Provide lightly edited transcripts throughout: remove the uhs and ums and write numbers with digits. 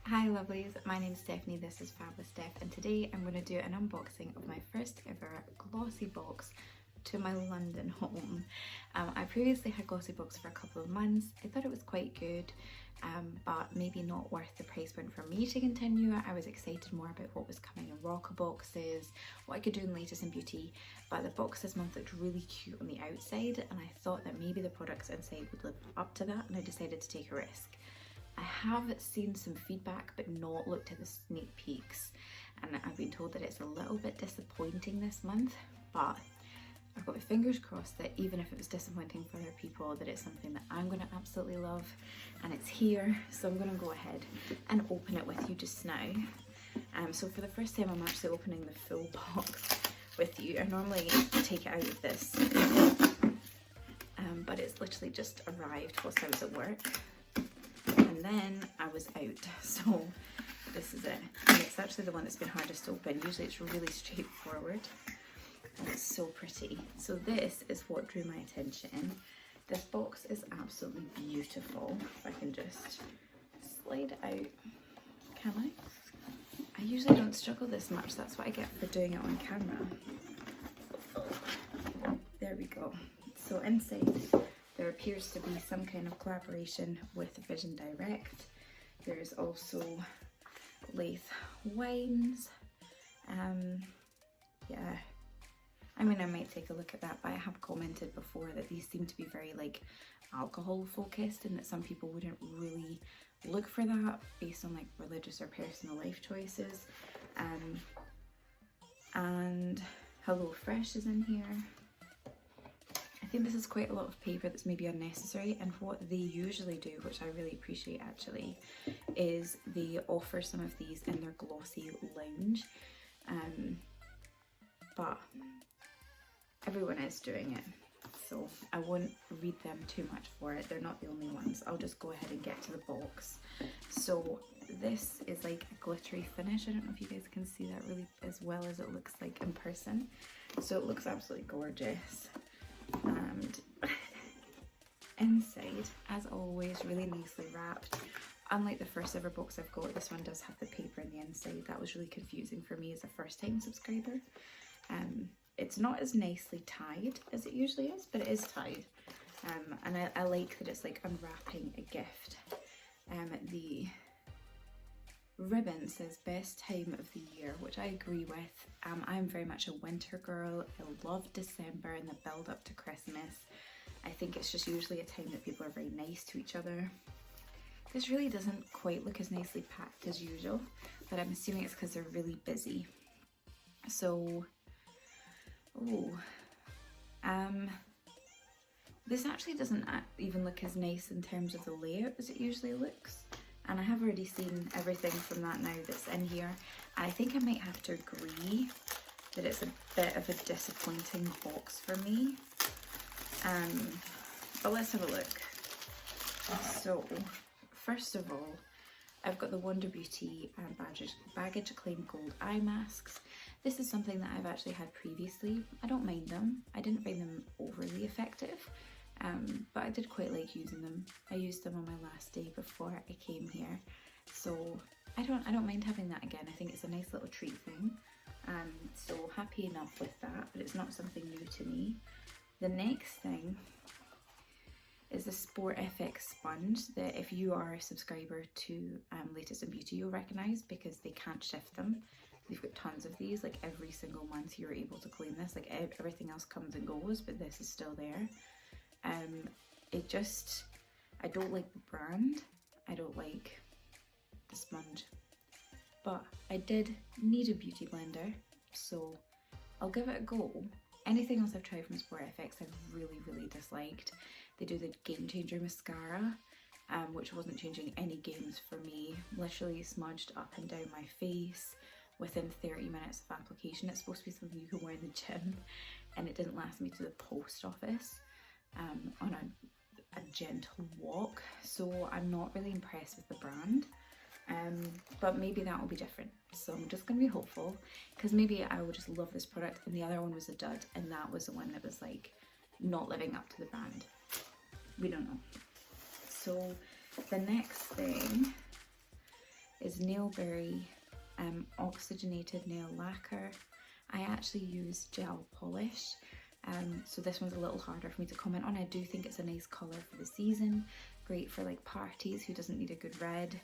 Hi lovelies, my name's Stephanie, this is Fab with Steph, and today I'm going to do an unboxing of my first ever Glossybox to my London home. I previously had Glossybox for a couple of months. I thought it was quite good, but maybe not worth the price point for me to continue it. I was excited more about what was coming in rocker boxes, what I could do in Latest in Beauty, but the box this month looked really cute on the outside, and I thought that maybe the products inside would live up to that, and I decided to take a risk. I have seen some feedback but not looked at the sneak peeks, and I've been told that it's a little bit disappointing this month, but I've got my fingers crossed that even if it was disappointing for other people, that it's something that I'm going to absolutely love, and it's here, so I'm going to go ahead and open it with you just now. So for the first time I'm actually opening the full box with you. I normally take it out of this, but it's literally just arrived whilst I was at work. And then I was out, so this is it. And it's actually the one that's been hardest to open. Usually it's really straightforward, and it's so pretty. So this is what drew my attention. This box is absolutely beautiful. If I can just slide it out, can I? I usually don't struggle this much, that's what I get for doing it on camera. There we go. So inside, there appears to be some kind of collaboration with Vision Direct. There's also Lathe wines. Yeah, I mean, I might take a look at that, but I have commented before that these seem to be very like alcohol focused, and that some people wouldn't really look for that based on like religious or personal life choices. And Hello Fresh is in here. I think this is quite a lot of paper that's maybe unnecessary, and what they usually do, which I really appreciate actually, is they offer some of these in their glossy lounge, but everyone is doing it, so I won't read them too much for it. They're not the only ones. I'll just go ahead and get to the box. So this is like a glittery finish. I don't know if you guys can see that really as well as it looks like in person. So it looks absolutely gorgeous. And inside, as always, really nicely wrapped. Unlike the first ever box I've got, this one does have the paper in the inside. That was really confusing for me as a first time subscriber. It's not as nicely tied as it usually is, but it is tied. And I like that it's like unwrapping a gift. The ribbon says best time of the year, which I agree with. I'm very much a winter girl. I love December and the build up to Christmas. I think it's just usually a time that people are very nice to each other. This really doesn't quite look as nicely packed as usual, but I'm assuming it's because they're really busy. So, this actually doesn't even look as nice in terms of the layout as it usually looks. And I have already seen everything from that now that's in here. I think I might have to agree that it's a bit of a disappointing box for me. But let's have a look. So, first of all, I've got the Wonder Beauty Baggage Acclaim Gold Eye Masks. This is something that I've actually had previously. I don't mind them. I didn't find them overly effective. But I did quite like using them. I used them on my last day before I came here, so I don't mind having that again. I think it's a nice little treat thing, so happy enough with that, but it's not something new to me. The next thing is the Sport FX sponge that if you are a subscriber to Latest in Beauty you'll recognise, because they can't shift them. They've got tons of these, like every single month you're able to claim this, like everything else comes and goes, but this is still there. I don't like the brand, I don't like the sponge, but I did need a beauty blender, so I'll give it a go. Anything else I've tried from Sport FX I've really disliked. They do the Game Changer mascara, which wasn't changing any games for me. Literally smudged up and down my face within 30 minutes of application. It's supposed to be something you can wear in the gym, and it didn't last me to the post office on a gentle walk, so I'm not really impressed with the brand, but maybe that will be different. So I'm just going to be hopeful, because maybe I will just love this product and the other one was a dud and that was the one that was like not living up to the brand. We don't know. So the next thing is Nailberry oxygenated nail lacquer. I actually use gel polish, so this one's a little harder for me to comment on. I do think it's a nice colour for the season, great for like parties. Who doesn't need a good red?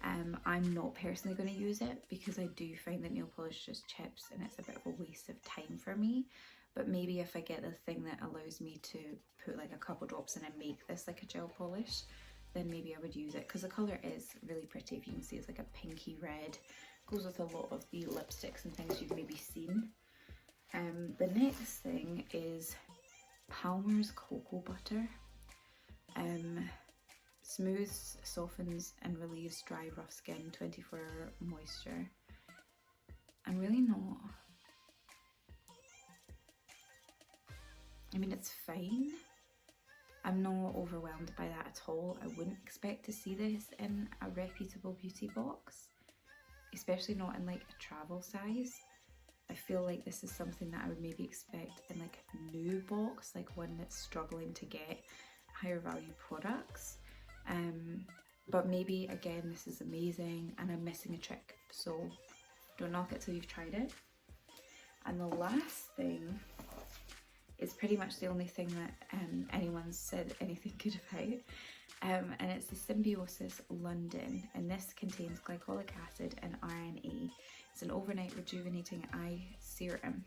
I'm not personally going to use it because I do find that nail polish just chips and it's a bit of a waste of time for me. But maybe if I get the thing that allows me to put like a couple drops in and make this like a gel polish, then maybe I would use it, because the colour is really pretty. If you can see, it's like a pinky red, goes with a lot of the lipsticks and things you've maybe seen. The next thing is Palmer's Cocoa Butter. Smooths, softens and relieves dry, rough skin, 24-hour moisture. I'm really not... I mean, it's fine. I'm not overwhelmed by that at all. I wouldn't expect to see this in a reputable beauty box, especially not in like a travel size. I feel like this is something that I would maybe expect in like a new box, like one that's struggling to get higher value products. But maybe again, this is amazing and I'm missing a trick, so don't knock it till you've tried it. And the last thing is pretty much the only thing that anyone's said anything good about, and it's the Symbiosis London, and this contains glycolic acid and RNA. It's an overnight rejuvenating eye serum,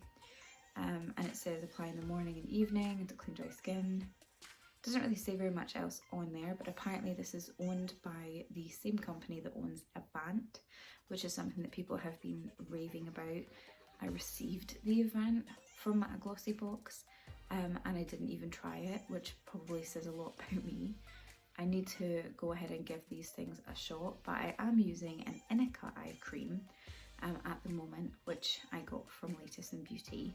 and it says apply in the morning and evening to clean dry skin. Doesn't really say very much else on there, but apparently this is owned by the same company that owns Avant, which is something that people have been raving about. I received the Avant from a Glossybox, and I didn't even try it, which probably says a lot about me. I need to go ahead and give these things a shot, but I am using an Inica eye cream at the moment, which I got from Latest in Beauty.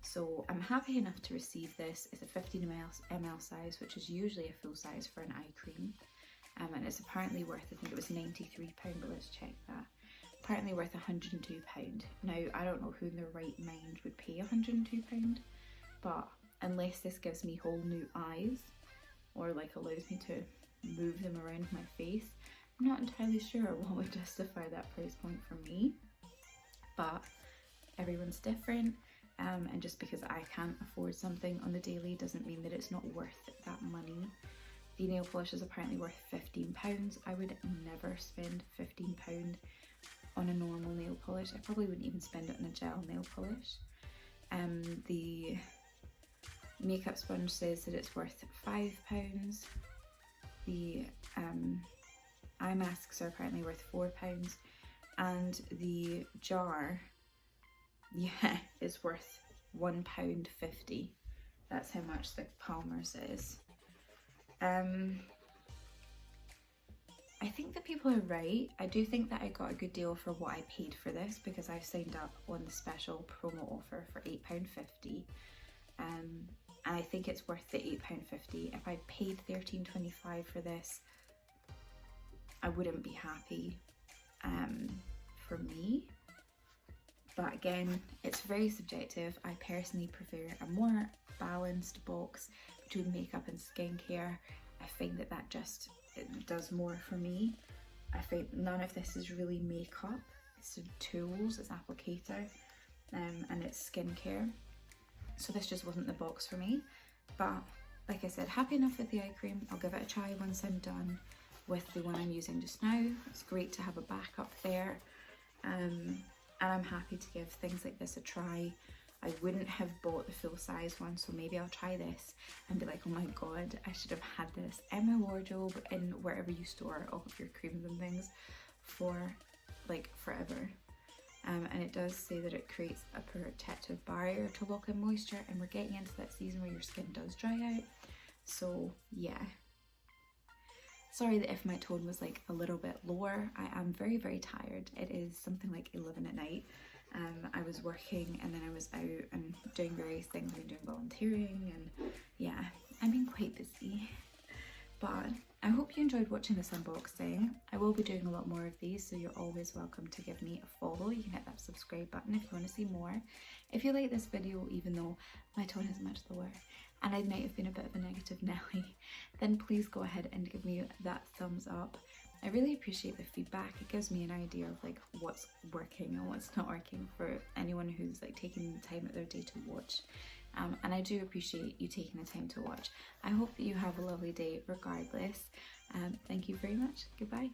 So I'm happy enough to receive this. It's a 15 ml size, which is usually a full size for an eye cream. And it's apparently worth, I think it was £93, but let's check that. Apparently worth £102. Now, I don't know who in their right mind would pay £102, but unless this gives me whole new eyes, or like allows me to move them around my face, I'm not entirely sure what would justify that price point for me. But everyone's different. And just because I can't afford something on the daily doesn't mean that it's not worth that money. The nail polish is apparently worth £15. I would never spend £15 on a normal nail polish. I probably wouldn't even spend it on a gel nail polish. The makeup sponge says that it's worth £5. The eye masks are apparently worth £4. And the jar, yeah, is worth £1.50. That's how much the Palmer's is. I think that people are right. I do think that I got a good deal for what I paid for this, because I signed up on the special promo offer for £8.50. And I think it's worth the £8.50. If I paid £13.25 for this, I wouldn't be happy for me. But again, it's very subjective. I personally prefer a more balanced box between makeup and skincare. I find that just it does more for me. I think none of this is really makeup. It's tools, it's applicator, and it's skincare. So this just wasn't the box for me. But like I said, happy enough with the eye cream. I'll give it a try once I'm done with the one I'm using just now. It's great to have a backup there. And I'm happy to give things like this a try. I wouldn't have bought the full size one, so maybe I'll try this and be like, oh my god, I should have had this in my wardrobe, in wherever you store all of your creams and things, for like forever. And it does say that it creates a protective barrier to lock in moisture, and we're getting into that season where your skin does dry out. So yeah. Sorry that if my tone was like a little bit lower. I am very, very tired. It is something like 11 at night. I was working and then I was out and doing various things. I've been doing volunteering and yeah, I've been quite busy. But I hope you enjoyed watching this unboxing. I will be doing a lot more of these, so you're always welcome to give me a follow. You can hit that subscribe button if you want to see more. If you like this video, even though my tone is much lower and I might have been a bit of a negative Nelly, then please go ahead and give me that thumbs up. I really appreciate the feedback. It gives me an idea of like what's working and what's not working for anyone who's like taking the time out of their day to watch. And I do appreciate you taking the time to watch. I hope that you have a lovely day regardless. Thank you very much. Goodbye.